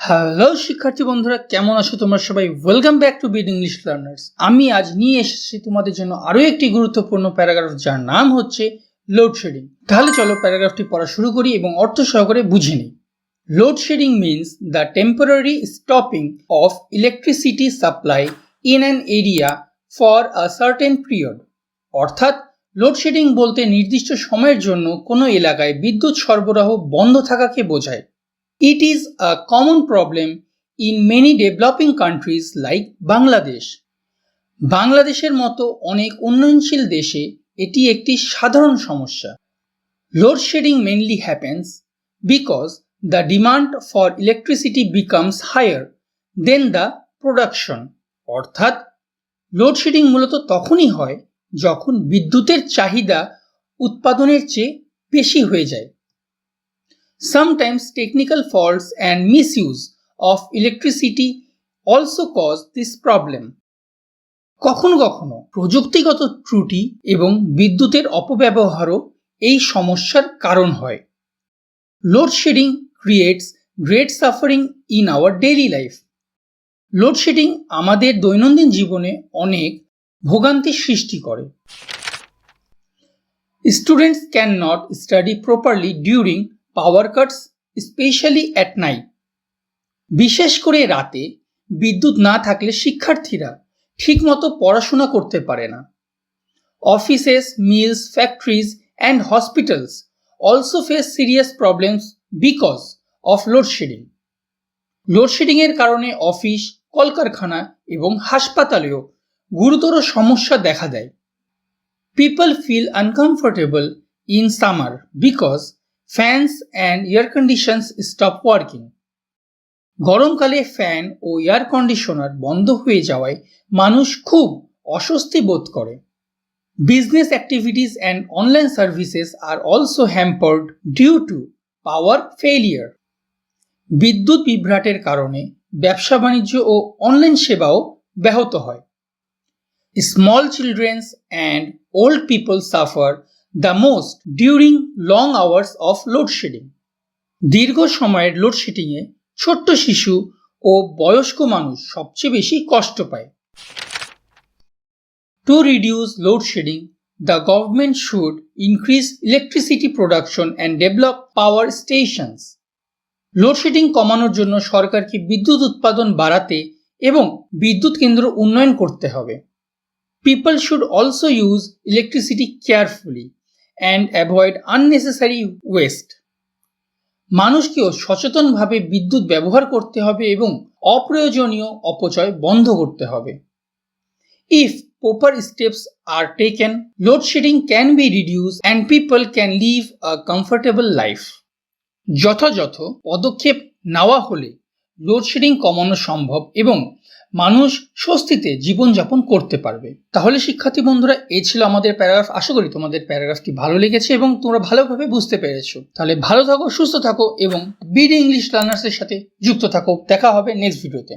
Hello শিক্ষার্থী বন্ধুরা, কেমন আছো তোমরা সবাই? Welcome back to bid English learners. আমি আজ নিয়ে এসেছি তোমাদের জন্য আরো একটি গুরুত্বপূর্ণ প্যারাগ্রাফ, যার নাম হচ্ছে লোডশেডিং। তাহলে চলো প্যারাগ্রাফটি পড়া শুরু করি এবং অর্থ সহকারে বুঝে নিই। Load shedding means the temporary stopping of electricity supply in an area for a certain period. অর্থাৎ লোডশেডিং বলতে নির্দিষ্ট সময়ের জন্য কোনো এলাকায় বিদ্যুৎ সরবরাহ বন্ধ থাকাকে বোঝায়। It is a common problem in many developing countries like Bangladesh. বাংলাদেশের মতো অনেক উন্নয়নশীল দেশে এটি একটি সাধারণ সমস্যা। Load-shedding mainly happens because the demand for electricity becomes higher than the production. অর্থাৎ লোডশেডিং মূলত তখনই হয় যখন বিদ্যুতের চাহিদা উৎপাদনের চেয়ে বেশি হয়ে যায়। Sometimes technical faults and misuse of electricity also cause this problem. কখনো কখনো প্রযুক্তিগত ত্রুটি এবং বিদ্যুতের অপব্যবহারও এই সমস্যার কারণ হয়। Load shedding creates great suffering in our daily life. Load shedding আমাদের দৈনন্দিন জীবনে অনেক ভোগান্তির সৃষ্টি করে। Students cannot study properly during power Katz, specially at night. বিশেষ করে রাতে বিদ্যুৎ না থাকলে শিক্ষার্থীরা ঠিকমতো পড়াশোনা করতে পারে না। Offices, mills, factories and hospitals also face serious problems because of load shedding. লোডশেডিংয়ের কারণে অফিস, কলকারখানা এবং হাসপাতালেও গুরুতর সমস্যা দেখা দেয়। People feel uncomfortable in summer because fans and air conditions stop working. গরমকালে ফ্যান ও এয়ার কন্ডিশনার বন্ধ হয়ে যাওয়ায় মানুষ খুব অস্বস্তি বোধ করে। Business activities and online services are also hampered due to power failure. বিদ্যুৎ বিভ্রাটের কারণে ব্যবসা বাণিজ্য ও অনলাইন সেবাও ব্যাহত হয়। Small children and old people suffer the most during long hours of load shedding. দীর্ঘ সময়ের লোডশেডিংয়ে ছোট্ট শিশু ও বয়স্ক মানুষ সবচেয়ে বেশি কষ্ট পায়। To reduce load shedding, the government should increase electricity production and develop power stations. Load shedding কমানোর জন্য সরকারকে বিদ্যুৎ উৎপাদন বাড়াতে এবং বিদ্যুৎ কেন্দ্র উন্নয়ন করতে হবে। People should also use electricity carefully and avoid unnecessary waste. মানুষকেও সচেতনভাবে বিদ্যুৎ ব্যবহার করতে হবে এবং অপ্রয়োজনীয় অপচয় বন্ধ করতে হবে। If proper steps are taken, load shedding can be reduced and people can live a comfortable life. যথাযথ পদক্ষেপ নেওয়া হলে লোডশেডিং কমানো সম্ভব এবং মানুষ স্বস্তিতে জীবনযাপন করতে পারবে। তাহলে শিক্ষার্থী বন্ধুরা, এই ছিল আমাদের প্যারাগ্রাফ। আশা করি তোমাদের প্যারাগ্রাফটি ভালো লেগেছে এবং তোমরা ভালোভাবে বুঝতে পেরেছো। তাহলে ভালো থাকো, সুস্থ থাকো এবং বিডি ইংলিশ লার্নার্সের সাথে যুক্ত থাকো। দেখা হবে নেক্সট ভিডিওতে।